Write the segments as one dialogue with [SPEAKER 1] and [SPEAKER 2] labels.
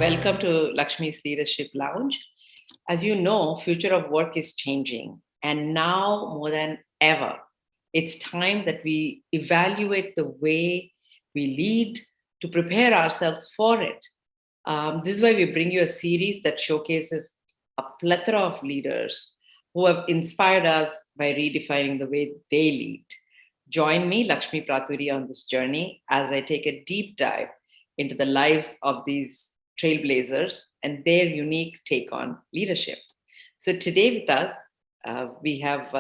[SPEAKER 1] welcome to Lakshmi's Leadership Lounge. As you know, future of work is changing, and now more than ever, it's time that we evaluate the way we lead to prepare ourselves for it. This is why we bring you a series that showcases a plethora of leaders who have inspired us by redefining the way they lead. Join me, Lakshmi Pratury, on this journey as I take a deep dive into the lives of these trailblazers and their unique take on leadership. So today with us, we have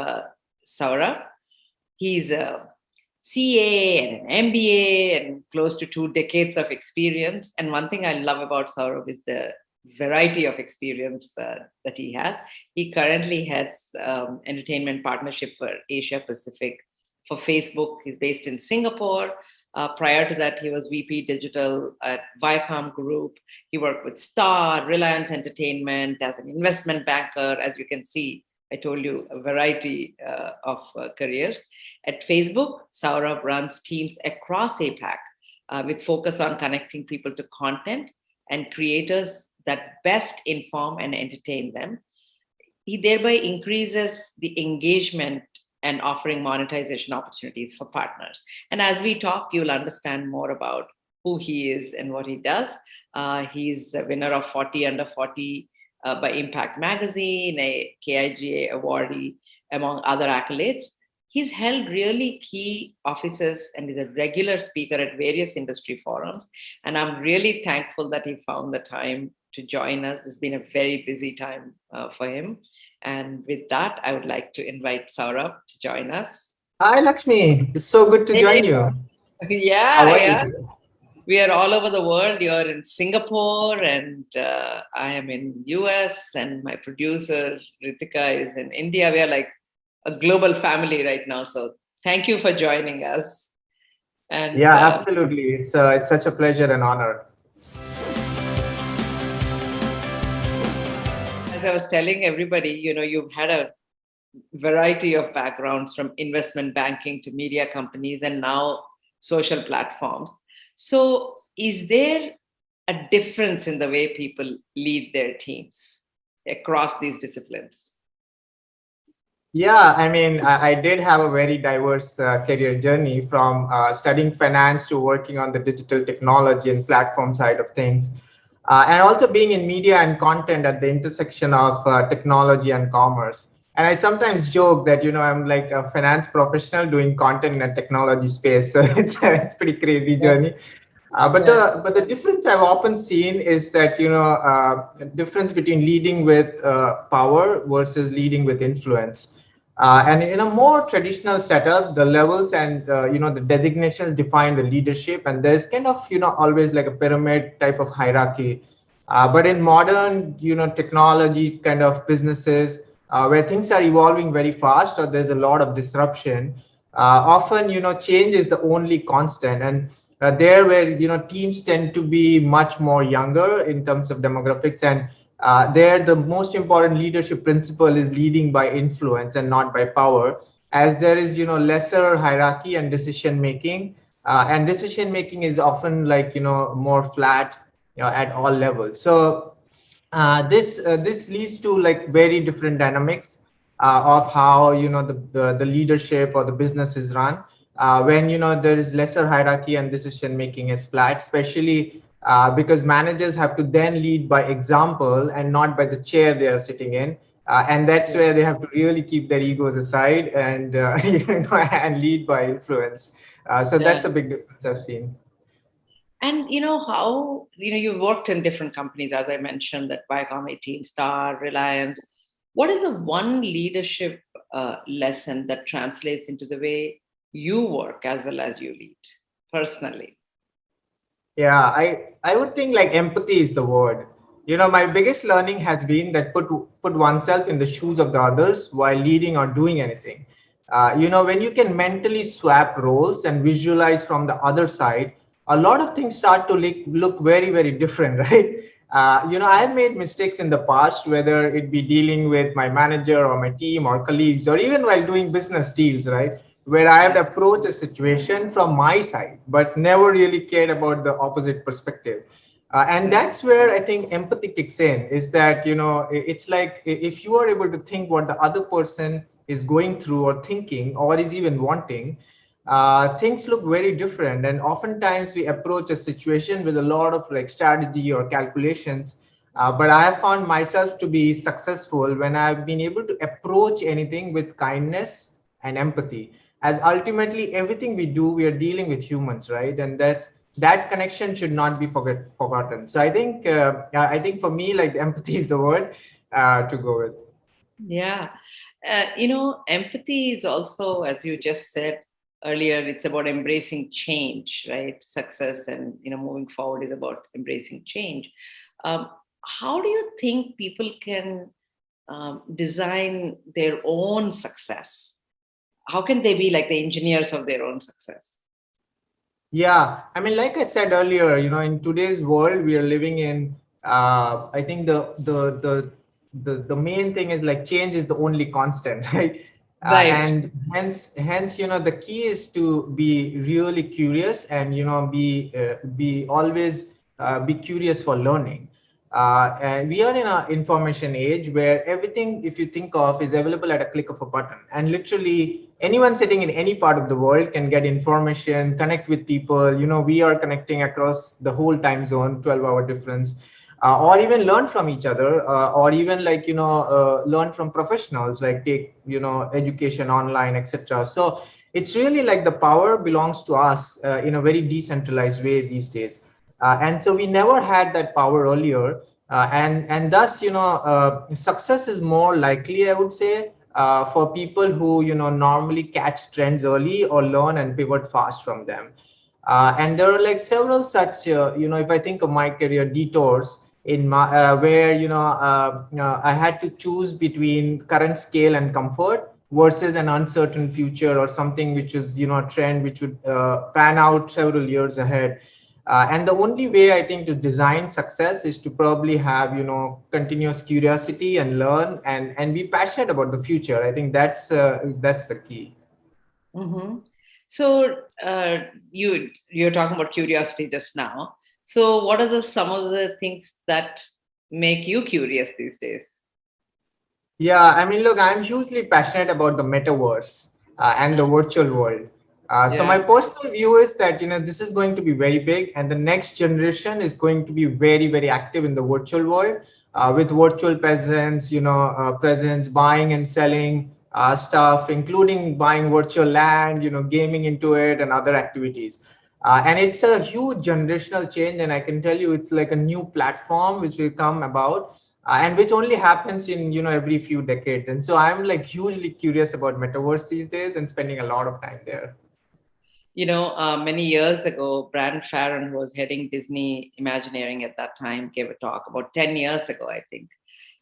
[SPEAKER 1] Saurabh. He's a CA and an MBA and close to 2 decades of experience. And one thing I love about Saurabh is the variety of experience that he has. He currently heads entertainment partnership for Asia Pacific for Facebook. He's based in Singapore. Prior to that, he was VP Digital at Viacom Group. He worked with Star, Reliance Entertainment as an investment banker. As you can see, I told you a variety of careers. At Facebook, Saurabh runs teams across APAC with focus on connecting people to content and creators that best inform and entertain them. He thereby increases the engagement and offering monetization opportunities for partners. And as we talk, you'll understand more about who he is and what he does. He's a winner of 40 Under 40 by Impact Magazine, a KIGA awardee, among other accolades. He's held really key offices and is a regular speaker at various industry forums. And I'm really thankful that he found the time to join us. It's been a very busy time for him. And with that, I would like to invite Saurabh to join us.
[SPEAKER 2] Hi, Lakshmi. It's so good to join you. How
[SPEAKER 1] Yeah,
[SPEAKER 2] are
[SPEAKER 1] yeah.
[SPEAKER 2] you?
[SPEAKER 1] We are all over the world. You're in Singapore, and I am in US, and my producer Ritika is in India. We are like a global family right now. So thank you for joining us. And
[SPEAKER 2] Yeah, absolutely. It's such a pleasure and honor.
[SPEAKER 1] as I was telling everybody, you've had a variety of backgrounds from investment banking to media companies and now social platforms. So, is there a difference in the way people lead their teams across these disciplines?
[SPEAKER 2] Yeah, I mean, I did have a very diverse career journey from studying finance to working on the digital technology and platform side of things. And also being in media and content at the intersection of technology and commerce. And I sometimes joke that, I'm like a finance professional doing content in a technology space. So it's pretty crazy
[SPEAKER 1] Yeah.
[SPEAKER 2] journey. But the difference I've often seen is that, the difference between leading with power versus leading with influence. And in a more traditional setup, the levels and the designations define the leadership, and there's kind of always like a pyramid type of hierarchy. But in modern technology kind of businesses where things are evolving very fast or there's a lot of disruption, often change is the only constant, and there where teams tend to be much more younger in terms of demographics, and there the most important leadership principle is leading by influence and not by power, as there is lesser hierarchy and decision making, and decision making is often like more flat at all levels. So this leads to like very different dynamics of how the leadership or the business is run when there is lesser hierarchy and decision making is flat, especially because managers have to then lead by example and not by the chair they are sitting in. And that's where they have to really keep their egos aside and and lead by influence. So that's a big difference I've seen.
[SPEAKER 1] And how you've worked in different companies, as I mentioned, that Viacom 18, Star, Reliance. What is the one leadership lesson that translates into the way you work as well as you lead personally?
[SPEAKER 2] Yeah, I would think like empathy is the word. My biggest learning has been that put oneself in the shoes of the others while leading or doing anything. When you can mentally swap roles and visualize from the other side, a lot of things start to look very, very different, right? I've made mistakes in the past, whether it be dealing with my manager or my team or colleagues, or even while doing business deals, right? Where I have approached a situation from my side, but never really cared about the opposite perspective. And that's where I think empathy kicks in, is that, it's like if you are able to think what the other person is going through or thinking or is even wanting, things look very different. And oftentimes we approach a situation with a lot of like strategy or calculations. But I have found myself to be successful when I've been able to approach anything with kindness and empathy. As ultimately everything we do, we are dealing with humans, right? And that connection should not be forgotten. So I think for me, like empathy is the word to go with.
[SPEAKER 1] Yeah. Empathy is also, as you just said earlier, it's about embracing change, right? Success and, moving forward is about embracing change. Um, how do you think people can design their own success? How can they be like the engineers of their own success?
[SPEAKER 2] Yeah, I mean, like I said earlier, in today's world we are living in, I think the main thing is like change is the only constant, right?
[SPEAKER 1] Right.
[SPEAKER 2] And hence, the key is to be really curious and be always be curious for learning. And we are in an information age where everything, if you think of, is available at a click of a button. And literally anyone sitting in any part of the world can get information, connect with people. We are connecting across the whole time zone, 12-hour difference, or even learn from each other, or even like, learn from professionals, like take, education online, etc. So it's really like the power belongs to us in a very decentralized way these days. And so we never had that power earlier, and thus success is more likely, I would say, for people who normally catch trends early or learn and pivot fast from them. And there are like several such if I think of my career detours in my where I had to choose between current scale and comfort versus an uncertain future or something which is a trend which would pan out several years ahead. And the only way I think to design success is to probably have continuous curiosity and learn and be passionate about the future. I think that's the key.
[SPEAKER 1] Hmm. So you're talking about curiosity just now. So what are the some of the things that make you curious these days?
[SPEAKER 2] Yeah, I mean, look, I'm hugely passionate about the metaverse and the virtual world. So my
[SPEAKER 1] Yeah.
[SPEAKER 2] personal view is that this is going to be very big, and the next generation is going to be very, very active in the virtual world with virtual presence, presence, buying and selling stuff, including buying virtual land, gaming into it, and other activities. And it's a huge generational change, and I can tell you, it's like a new platform which will come about and which only happens in every few decades. And so I'm like hugely curious about metaverse these days and spending a lot of time there.
[SPEAKER 1] Many years ago, Brad Farron, who was heading Disney Imagineering at that time, gave a talk about 10 years ago, I think.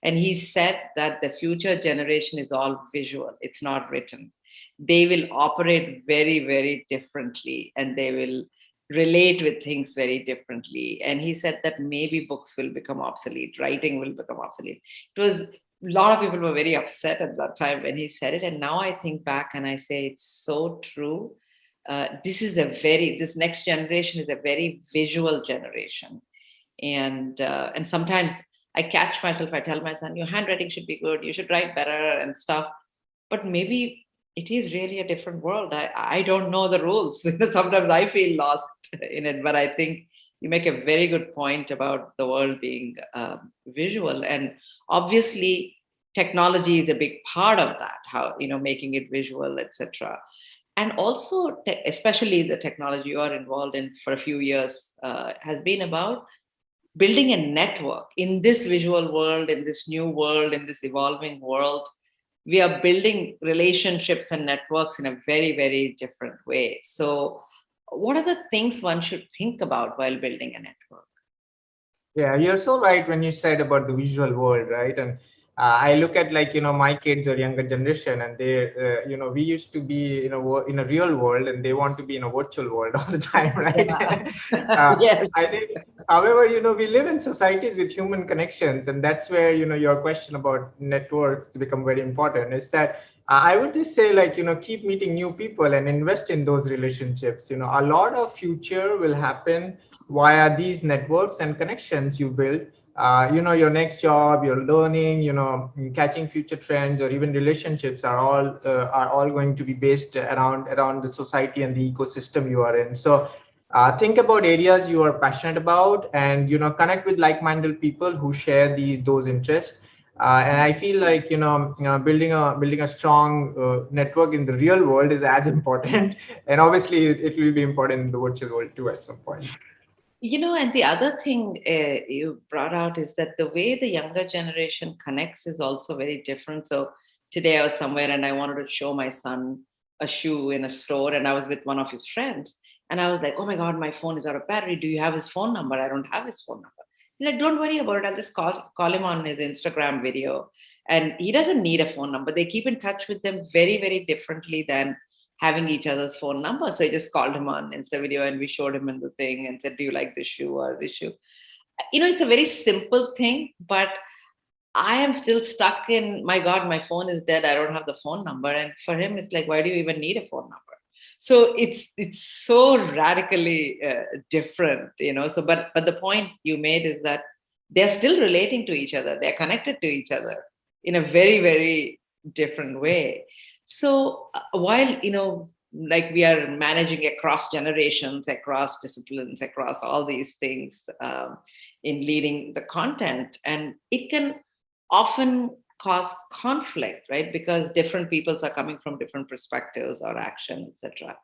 [SPEAKER 1] And he said that the future generation is all visual, it's not written. They will operate very, very differently and they will relate with things very differently. And he said that maybe books will become obsolete, writing will become obsolete. It was a lot of people were very upset at that time when he said it. And now I think back and I say it's so true. This next generation is a very visual generation, and sometimes I catch myself, I tell my son, your handwriting should be good, you should write better and stuff, but maybe it is really a different world. I don't know the rules. Sometimes I feel lost in it, but I think you make a very good point about the world being visual, and obviously technology is a big part of that, how making it visual, etc. And also especially the technology you are involved in for a few years has been about building a network in this visual world, in this new world, in this evolving world. We are building relationships and networks in a very, very different way. So what are the things one should think about while building a network?
[SPEAKER 2] Yeah, you're so right when you said about the visual world, right? And I look at like, my kids or younger generation, and they, we used to be in a real world, and they want to be in a virtual world all the time, right?
[SPEAKER 1] Yeah. Yes.
[SPEAKER 2] I think, however, we live in societies with human connections, and that's where, your question about networks become very important. Is that I would just say, like, keep meeting new people and invest in those relationships. A lot of future will happen via these networks and connections you build. Your next job, your learning, catching future trends, or even relationships are all going to be based around the society and the ecosystem you are in. So think about areas you are passionate about, and connect with like-minded people who share those interests. And I feel like building a strong network in the real world is as important, and obviously it will be important in the virtual world too at some point.
[SPEAKER 1] And the other thing you brought out is that the way the younger generation connects is also very different. So today I was somewhere and I wanted to show my son a shoe in a store, and I was with one of his friends. And I was like, oh my God, my phone is out of battery. Do you have his phone number? I don't have his phone number. He's like, don't worry about it. I'll just call him on his Instagram video. And he doesn't need a phone number. They keep in touch with them very, very differently than having each other's phone number. So I just called him on Insta video and we showed him in the thing and said, do you like this shoe or this shoe? It's a very simple thing, but I am still stuck in, my God, my phone is dead. I don't have the phone number. And for him, it's like, why do you even need a phone number? So it's so radically different. So, but the point you made is that they're still relating to each other. They're connected to each other in a very, very different way. So while, like we are managing across generations, across disciplines, across all these things in leading the content, and it can often cause conflict, right? Because different peoples are coming from different perspectives or action, etc.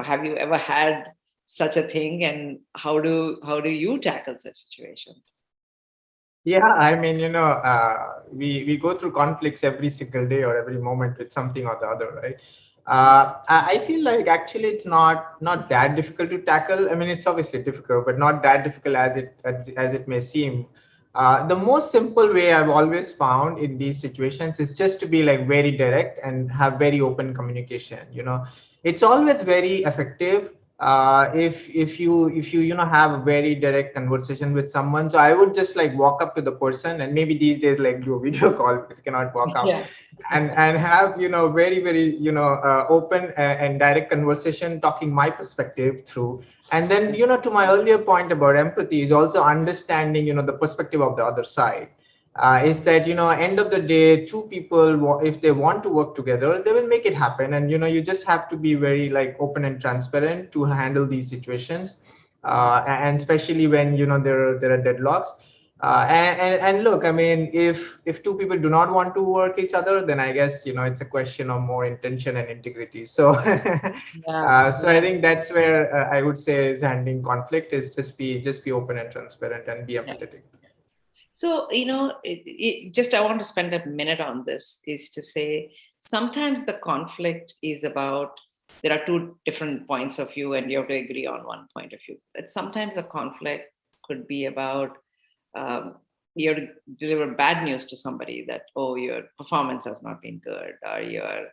[SPEAKER 1] Have you ever had such a thing, and how do you tackle such situations?
[SPEAKER 2] Yeah, I mean, we go through conflicts every single day or every moment with something or the other, right? I feel like actually it's not that difficult to tackle. I mean, it's obviously difficult, but not that difficult as it may seem. The most simple way I've always found in these situations is just to be like very direct and have very open communication. It's always very effective if you have a very direct conversation with someone. So I would just like walk up to the person, and maybe these days like do a video call because you cannot walk up,
[SPEAKER 1] Yeah.
[SPEAKER 2] and have very very open and direct conversation, talking my perspective through. And then to my earlier point about empathy is also understanding the perspective of the other side. Is that end of the day, two people, if they want to work together, they will make it happen. And you just have to be very like open and transparent to handle these situations, and especially when there are deadlocks. And look, I mean, if two people do not want to work each other, then I guess it's a question of more intention and integrity. So
[SPEAKER 1] Yeah.
[SPEAKER 2] so I think that's where I would say is handling conflict is just be open and transparent and be
[SPEAKER 1] Yeah.
[SPEAKER 2] empathetic.
[SPEAKER 1] So, just I want to spend a minute on this, is to say sometimes the conflict is about, there are two different points of view and you have to agree on one point of view. But sometimes the conflict could be about you have to deliver bad news to somebody that, oh, your performance has not been good, or you're,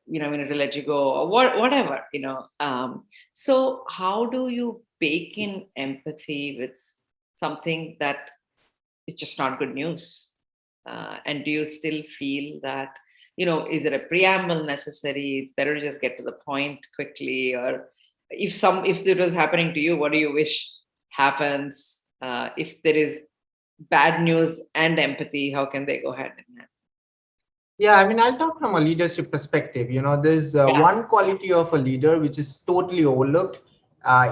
[SPEAKER 1] we need to let you go, or whatever. So how do you bake in empathy with something that it's just not good news? And do you still feel that, is there a preamble necessary? It's better to just get to the point quickly. Or if it was happening to you, what do you wish happens? If there is bad news and empathy, how can they go hand in hand?
[SPEAKER 2] Yeah, I mean, I'll talk from a leadership perspective. There's
[SPEAKER 1] Yeah.
[SPEAKER 2] one quality of a leader which is totally overlooked,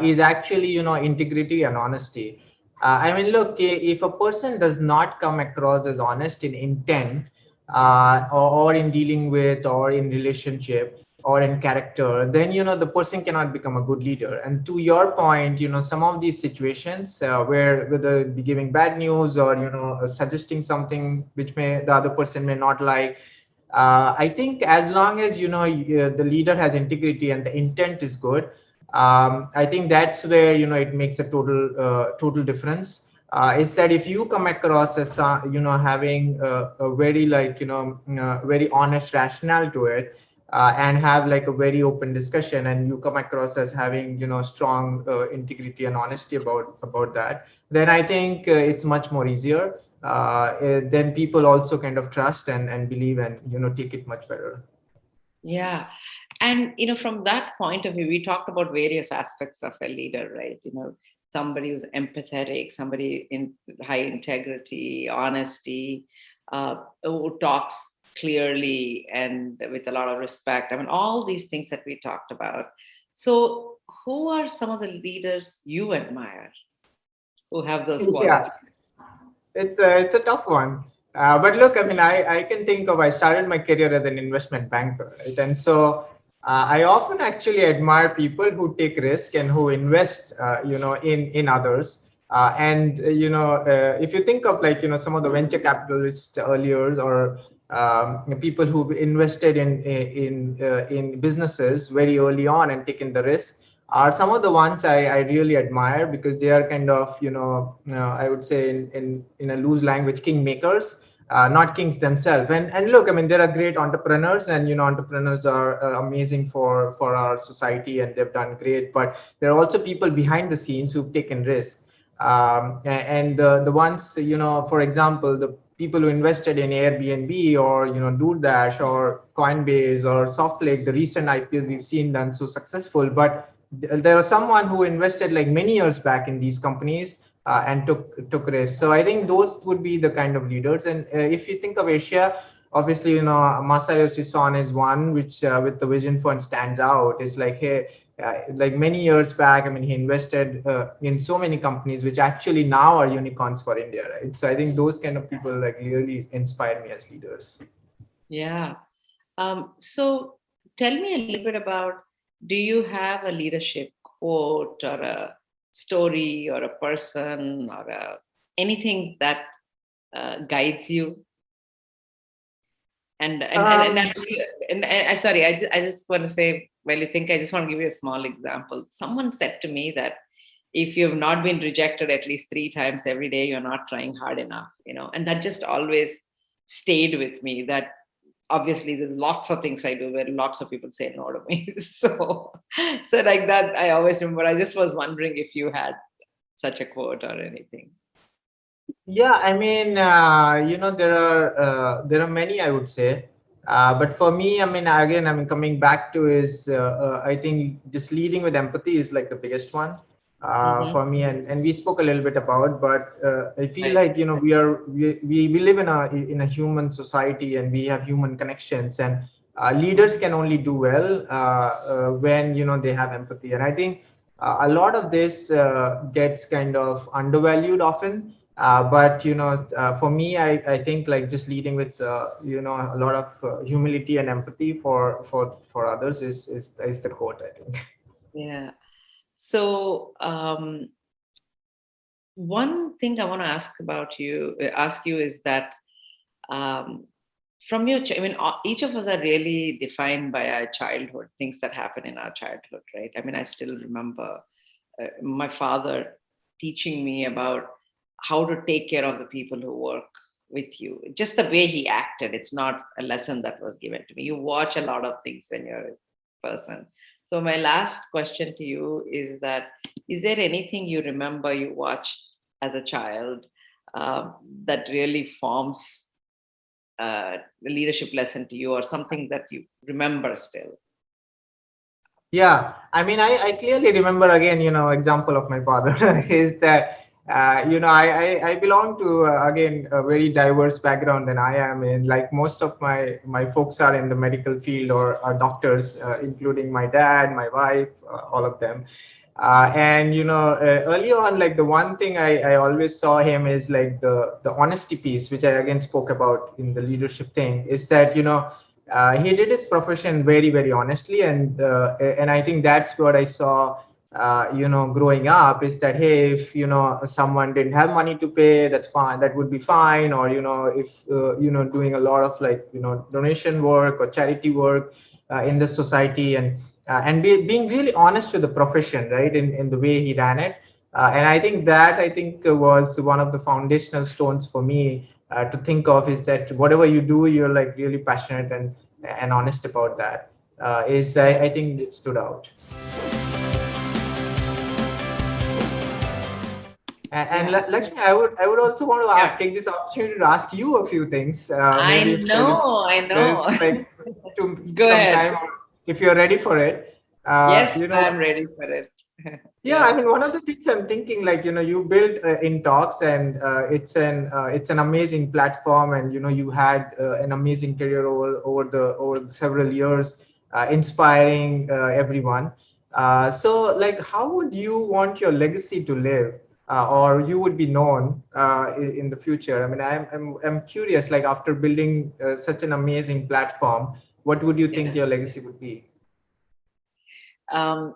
[SPEAKER 2] is actually, integrity and honesty. I mean, look, if a person does not come across as honest in intent, or in dealing with, or in relationship, or in character, then, the person cannot become a good leader. And to your point, some of these situations where whether it be giving bad news or, suggesting something which the other person may not like, I think as long as the leader has integrity and the intent is good, I think that's where it makes a total difference. is that if you come across as having a very very honest rationale to it, and have like a very open discussion, and you come across as having strong integrity and honesty about that, then I think it's much more easier. Then people also kind of trust and believe and take it much better.
[SPEAKER 1] Yeah. And, from that point of view, we talked about various aspects of a leader, right? Somebody who's empathetic, somebody in high integrity, honesty, who talks clearly and with a lot of respect. I mean, all these things that we talked about. So, who are some of the leaders you admire who have those
[SPEAKER 2] Yeah,
[SPEAKER 1] qualities?
[SPEAKER 2] it's a tough one. But look, I mean, I can think of, I started my career as an investment banker, right? And so I often actually admire people who take risk and who invest, in others. If you think of like, some of the venture capitalists earlier, or people who invested in businesses very early on and taken the risk, are some of the ones I really admire, because they are kind of, I would say in a loose language, kingmakers, not kings themselves. And look, I mean, there are great entrepreneurs, and entrepreneurs are amazing for our society, and they've done great. But there are also people behind the scenes who've taken risks. And the ones, for example, the people who invested in Airbnb, or DoorDash, or Coinbase, or Software, the recent IPOs we've seen done so successful. But there was someone who invested like many years back in these companies, and took risks. So I think those would be the kind of leaders. And if you think of Asia, obviously, Masayoshi Son is one which, with the Vision Fund, stands out. It's like, hey, like many years back, I mean, he invested in so many companies which actually now are unicorns for India, right? So I think those kind of people like really inspire me as leaders.
[SPEAKER 1] Yeah. So tell me a little bit about, do you have a leadership quote or a story or a person or anything that guides you? And sorry, I just want to say, while you think, I just want to give you a small example. Someone said to me that if you've not been rejected at least 3 times every day, you're not trying hard enough, and that just always stayed with me. That obviously there's lots of things I do where lots of people say no to me. So like that, I always remember. I just was wondering if you had such a quote or anything.
[SPEAKER 2] Yeah, I mean, there are many, I would say, but for me, I mean, again, I mean, coming back to is, I think just leading with empathy is like the biggest one
[SPEAKER 1] Mm-hmm.
[SPEAKER 2] for me, and we spoke a little bit about, but I feel
[SPEAKER 1] Right.
[SPEAKER 2] like we live in a human society, and we have human connections, and leaders can only do well when they have empathy, and I think a lot of this gets kind of undervalued often. But for me, I think like just leading with a lot of humility and empathy for others is the quote, I think.
[SPEAKER 1] Yeah. So one thing I want to ask you is that, um, from your, I mean, each of us are really defined by our childhood, things that happen in our childhood, right? I mean, I still remember my father teaching me about how to take care of the people who work with you. Just the way he acted, it's not a lesson that was given to me. You watch a lot of things when you're a person. So my last question to you is that, is there anything you remember you watched as a child, that really forms a leadership lesson to you, or something that you remember still?
[SPEAKER 2] Yeah, I mean, I clearly remember, again, example of my father is that, I belong to, again, a very diverse background than I am in. Like most of my folks are in the medical field, or are doctors, including my dad, my wife, all of them. And early on, like the one thing I always saw him is like the honesty piece, which I again spoke about in the leadership thing, is that he did his profession very, very honestly, and I think that's what I saw. Growing up, is that, hey, if someone didn't have money to pay, that's fine, that would be fine. Or if doing a lot of like donation work or charity work in the society, and being really honest to the profession, right, in the way he ran it. And I think was one of the foundational stones for me to think of, is that whatever you do, you're like really passionate and honest about that. I think it stood out. And
[SPEAKER 1] Yeah.
[SPEAKER 2] Lakshmi, I would also want to
[SPEAKER 1] Yeah.
[SPEAKER 2] take this opportunity to ask you a few things.
[SPEAKER 1] I
[SPEAKER 2] Maybe if
[SPEAKER 1] know, I
[SPEAKER 2] there is
[SPEAKER 1] know.
[SPEAKER 2] like
[SPEAKER 1] Go
[SPEAKER 2] some
[SPEAKER 1] ahead.
[SPEAKER 2] time, or if you're ready for it.
[SPEAKER 1] Yes,
[SPEAKER 2] You know,
[SPEAKER 1] I'm ready for it.
[SPEAKER 2] yeah, I
[SPEAKER 1] Yeah.
[SPEAKER 2] mean, one of the things I'm thinking, like, you built in talks, and it's an amazing platform, and you had an amazing career over several years, inspiring everyone. So, like, how would you want your legacy to live, or you would be known in the future? I mean, I'm curious, like, after building such an amazing platform, what would you think
[SPEAKER 1] Yeah.
[SPEAKER 2] your legacy would be?
[SPEAKER 1] Um,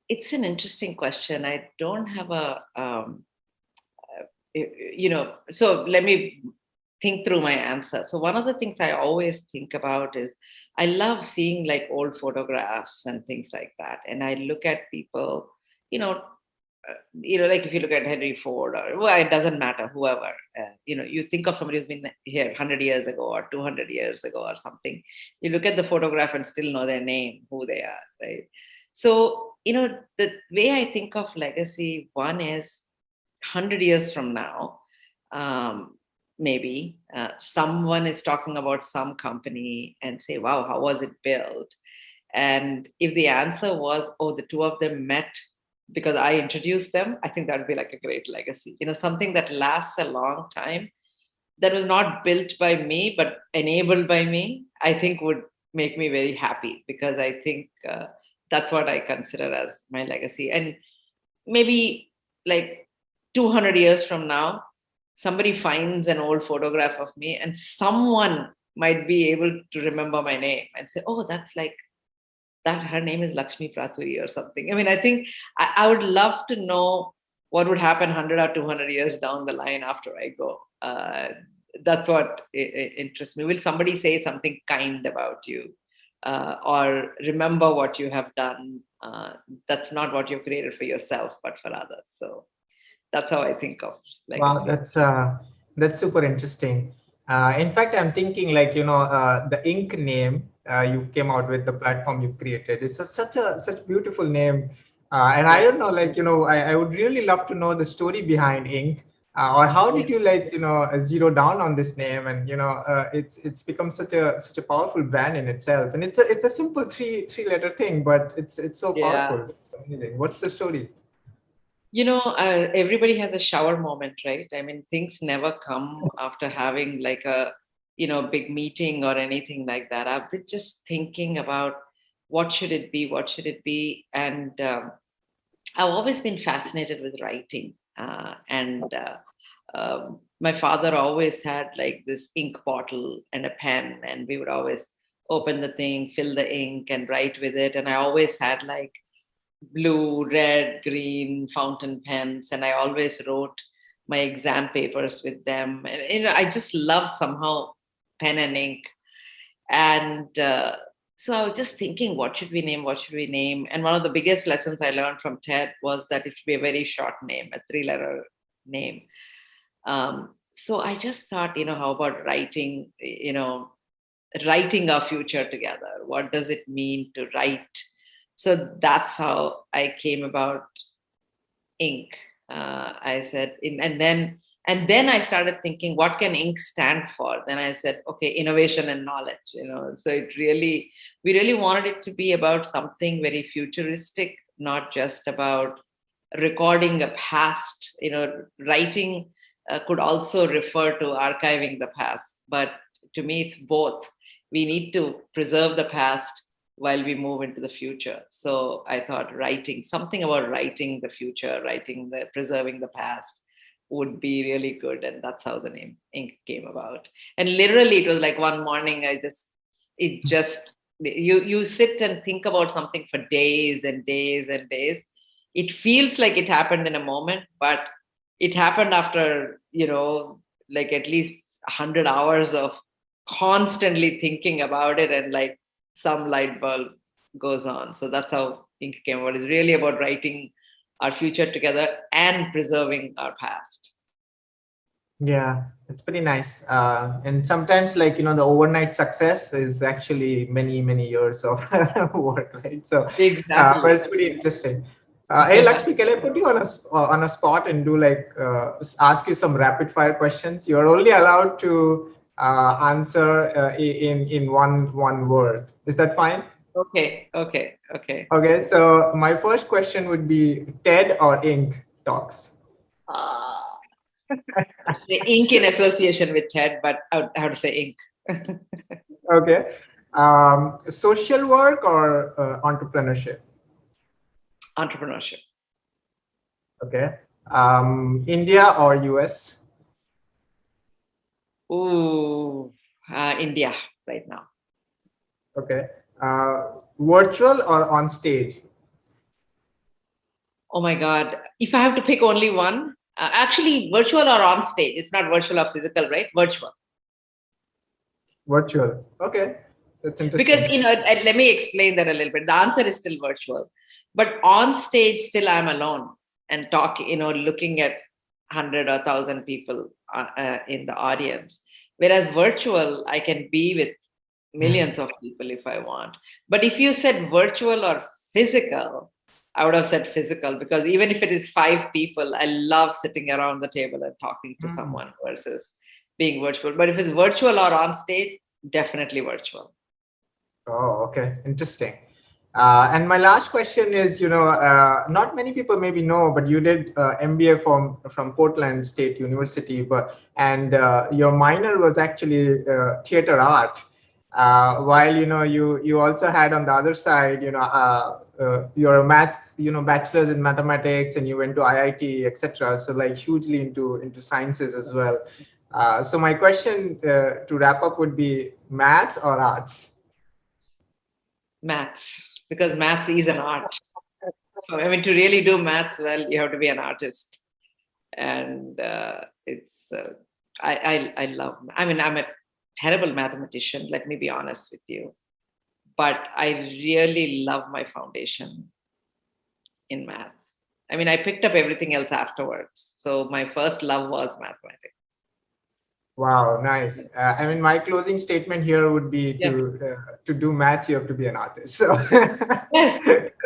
[SPEAKER 1] it's an interesting question. I don't have so let me think through my answer. So one of the things I always think about is I love seeing like old photographs and things like that. And I look at people, you know, like if you look at Henry Ford, or well, it doesn't matter, whoever, you think of somebody who's been here 100 years ago or 200 years ago or something. You look at the photograph and still know their name, who they are, right? So, the way I think of legacy, one is 100 years from now, um, maybe someone is talking about some company and say, wow, how was it built? And if the answer was, oh, the two of them met because I introduced them, I think that would be like a great legacy. Something that lasts a long time, that was not built by me, but enabled by me, I think would make me very happy, because I think that's what I consider as my legacy. And maybe like 200 years from now, somebody finds an old photograph of me and someone might be able to remember my name and say, oh, that's like that, her name is Lakshmi Pratury or something. I mean, I think I would love to know what would happen 100 or 200 years down the line after I go. That's what interests me. Will somebody say something kind about you, or remember what you have done? That's not what you've created for yourself, but for others. So that's how I think of
[SPEAKER 2] Wow,
[SPEAKER 1] legacy.
[SPEAKER 2] that's super interesting. In fact, I'm thinking, like, the Ink name you came out with, the platform you created. It's such beautiful name, and I
[SPEAKER 1] Yeah.
[SPEAKER 2] don't know, like, I would really love to know the story behind Ink, or how did
[SPEAKER 1] Yeah.
[SPEAKER 2] you, like, zero down on this name, and it's become such a powerful brand in itself, and it's a simple three letter thing, but it's so
[SPEAKER 1] Yeah.
[SPEAKER 2] powerful. It's amazing. What's the story?
[SPEAKER 1] Everybody has a shower moment, right? I mean, things never come after having like a, big meeting or anything like that. I've been just thinking about what should it be, what should it be, and I've always been fascinated with writing, and my father always had like this ink bottle and a pen, and we would always open the thing, fill the ink, and write with it. And I always had like blue, red, green fountain pens, and I always wrote my exam papers with them. And I just love somehow pen and ink. And so I was just thinking, what should we name? What should we name? And one of the biggest lessons I learned from Ted was that it should be a very short name, a three-letter name. So I just thought, how about writing our future together? What does it mean to write? So that's how I came about ink. I said, and then I started thinking, what can ink stand for? Then I said, okay, innovation and knowledge. So we really wanted it to be about something very futuristic, not just about recording a past. Writing could also refer to archiving the past, but to me, it's both. We need to preserve the past while we move into the future. So I thought writing something about writing the future, preserving the past would be really good. And that's how the name Ink came about. And literally, it was like one morning, you sit and think about something for days and days and days. It feels like it happened in a moment, but it happened after, like at least 100 hours of constantly thinking about it, and like some light bulb goes on. So that's how ink came about. It's really about writing our future together and preserving our past.
[SPEAKER 2] Yeah, it's pretty nice. And sometimes, like, the overnight success is actually many, many years of work, right? So, but
[SPEAKER 1] Exactly.
[SPEAKER 2] it's pretty interesting. Hey, Lakshmi, can I put you on a spot and do like ask you some rapid fire questions? You're only allowed to answer in one word. Is that fine?
[SPEAKER 1] Okay, okay, okay.
[SPEAKER 2] Okay. So my first question would be TED or Ink talks.
[SPEAKER 1] Uh, I'd say ink in association with TED, but I would have to say ink.
[SPEAKER 2] Okay. Social work or entrepreneurship?
[SPEAKER 1] Entrepreneurship.
[SPEAKER 2] Okay. India or US?
[SPEAKER 1] Ooh, India right now.
[SPEAKER 2] Okay. Virtual or on stage?
[SPEAKER 1] Oh my God. If I have to pick only one, actually, virtual or on stage. It's not virtual or physical, right? Virtual.
[SPEAKER 2] Virtual. Okay. That's
[SPEAKER 1] Because,
[SPEAKER 2] interesting.
[SPEAKER 1] let me explain that a little bit. The answer is still virtual, but on stage, still I'm alone and talk, looking at 100 or 1,000 people in the audience. Whereas virtual, I can be with millions of people if I want. But if you said virtual or physical, I would have said physical, because even if it is 5 people, I love sitting around the table and talking to
[SPEAKER 2] Mm.
[SPEAKER 1] someone versus being virtual. But if it's virtual or on stage, definitely virtual.
[SPEAKER 2] Oh, okay. Interesting. And my last question is, not many people maybe know, but you did MBA from Portland State University, and your minor was actually theater art. While you also had on the other side, your maths, bachelor's in mathematics, and you went to IIT, etc. So like hugely into sciences as well. So my question to wrap up would be maths or arts?
[SPEAKER 1] Maths, because maths is an art. So, I mean, to really do maths well, you have to be an artist. And it's, I love, I mean, I'm a terrible mathematician, let me be honest with you. But I really love my foundation in math. I mean, I picked up everything else afterwards. So my first love was mathematics.
[SPEAKER 2] Wow, nice. I mean, my closing statement here would be
[SPEAKER 1] Yeah.
[SPEAKER 2] to do maths, you have to be an artist. So,
[SPEAKER 1] Yes.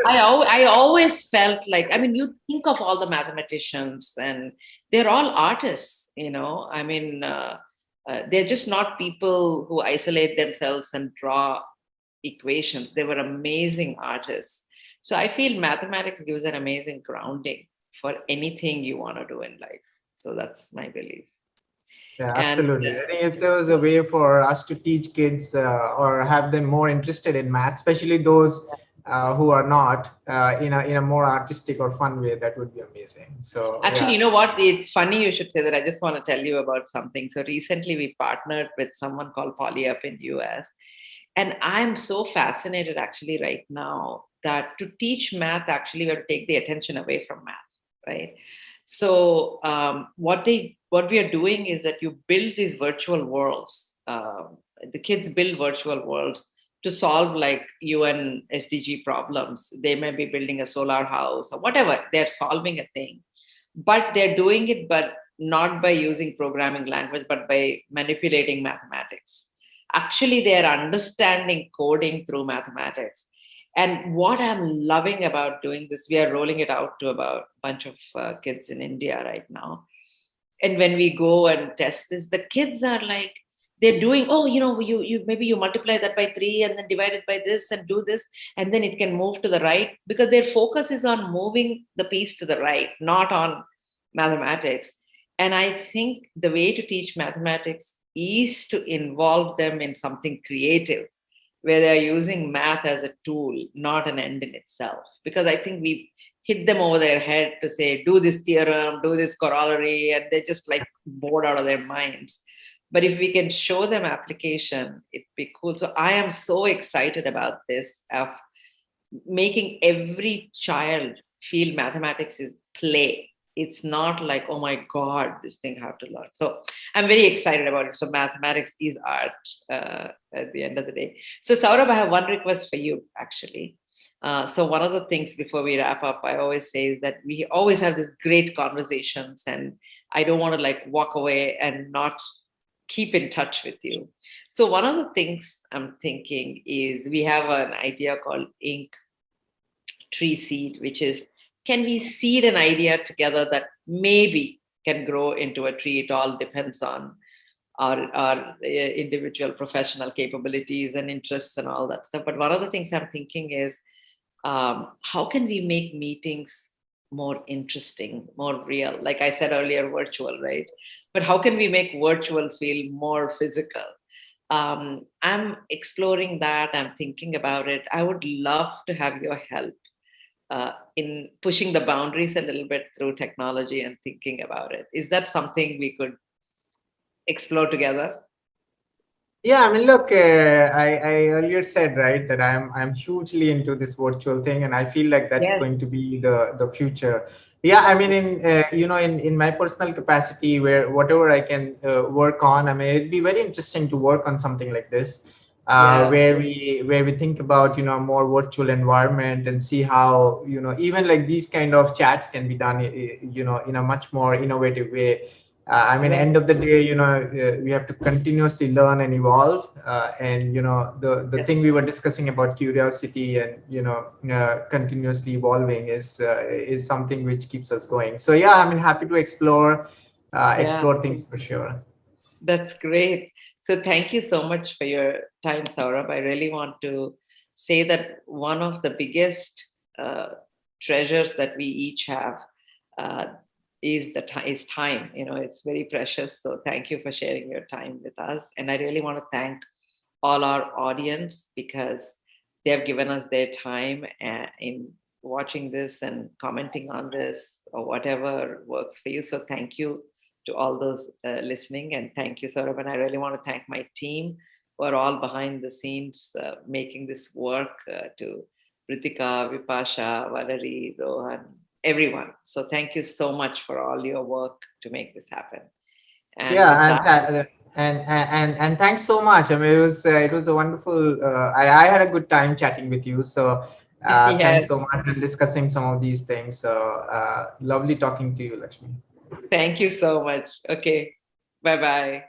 [SPEAKER 1] I always felt like, I mean, you think of all the mathematicians and they're all artists, I mean, they're just not people who isolate themselves and draw equations. They were amazing artists. So I feel mathematics gives an amazing grounding for anything you want to do in life. So that's my belief.
[SPEAKER 2] yeah,
[SPEAKER 1] And
[SPEAKER 2] absolutely. I think if there was a way for us to teach kids or have them more interested in math, especially those who are not in a more artistic or fun way, that would be amazing. So,
[SPEAKER 1] actually,
[SPEAKER 2] yeah.
[SPEAKER 1] you know what? It's funny you should say that. I just want to tell you about something. So recently we partnered with someone called PolyUp in US. And I'm so fascinated actually right now that to teach math, actually, we have to take the attention away from math, right? So what we are doing is that you build these virtual worlds. The kids build virtual worlds to solve like UN SDG problems. They may be building a solar house or whatever. They're solving a thing, but they're doing it, but not by using programming language, but by manipulating mathematics. Actually, they're understanding coding through mathematics. And what I'm loving about doing this, we are rolling it out to about a bunch of kids in India right now. And when we go and test this, the kids are like, they're doing, oh, you maybe you multiply that by 3 and then divide it by this and do this, and then it can move to the right, because their focus is on moving the piece to the right, not on mathematics. And I think the way to teach mathematics is to involve them in something creative, where they're using math as a tool, not an end in itself. Because I think we hit them over their head to say, do this theorem, do this corollary, and they're just like bored out of their minds. But if we can show them application, it'd be cool. So I am so excited about this, of making every child feel mathematics is play. It's not like, oh my God, this thing I have to learn. So I'm very excited about it. So mathematics is art at the end of the day. So Saurabh, I have one request for you, actually. So one of the things before we wrap up, I always say is that we always have these great conversations, and I don't want to like walk away and not keep in touch with you. So one of the things I'm thinking is we have an idea called ink tree seed, which is, can we seed an idea together that maybe can grow into a tree? It all depends on our individual professional capabilities and interests and all that stuff. But one of the things I'm thinking is, how can we make meetings more interesting, more real? Like I said earlier, virtual, right? But how can we make virtual feel more physical? I'm exploring that. I'm thinking about it. I would love to have your help in pushing the boundaries a little bit through technology and thinking about it. Is that something we could explore together?
[SPEAKER 2] Yeah, I mean, look, I earlier said, right, that I'm hugely into this virtual thing, and I feel like that's
[SPEAKER 1] Yes.
[SPEAKER 2] going to be the future. Yeah, I mean, in my personal capacity, where whatever I can work on, I mean, it'd be very interesting to work on something like this,
[SPEAKER 1] Yeah.
[SPEAKER 2] where we think about a more virtual environment and see how even like these kind of chats can be done in a much more innovative way. I mean,
[SPEAKER 1] Right.
[SPEAKER 2] end of the day, we have to continuously learn and evolve. And the
[SPEAKER 1] Yes.
[SPEAKER 2] thing we were discussing about curiosity and continuously evolving is something which keeps us going. So yeah, I mean, happy to explore
[SPEAKER 1] Yeah.
[SPEAKER 2] things for sure.
[SPEAKER 1] That's great. So thank you so much for your time, Saurabh. I really want to say that one of the biggest uh, treasures that we each have uh, is time. It's very precious. So thank you for sharing your time with us. And I really want to thank all our audience because they have given us their time in watching this and commenting on this or whatever works for you. So thank you to all those listening, and thank you, Saurabh. And I really want to thank my team who are all behind the scenes making this work, to Ritika, Vipasha, Valerie, Rohan, everyone. So thank you so much for all your work to make this happen. And with
[SPEAKER 2] Yeah,
[SPEAKER 1] that,
[SPEAKER 2] and thanks so much. I mean, it was a wonderful. I had a good time chatting with you. So thanks
[SPEAKER 1] yes,
[SPEAKER 2] so much and discussing some of these things. So lovely talking to you, Lakshmi.
[SPEAKER 1] thank you so much. Okay. Bye bye.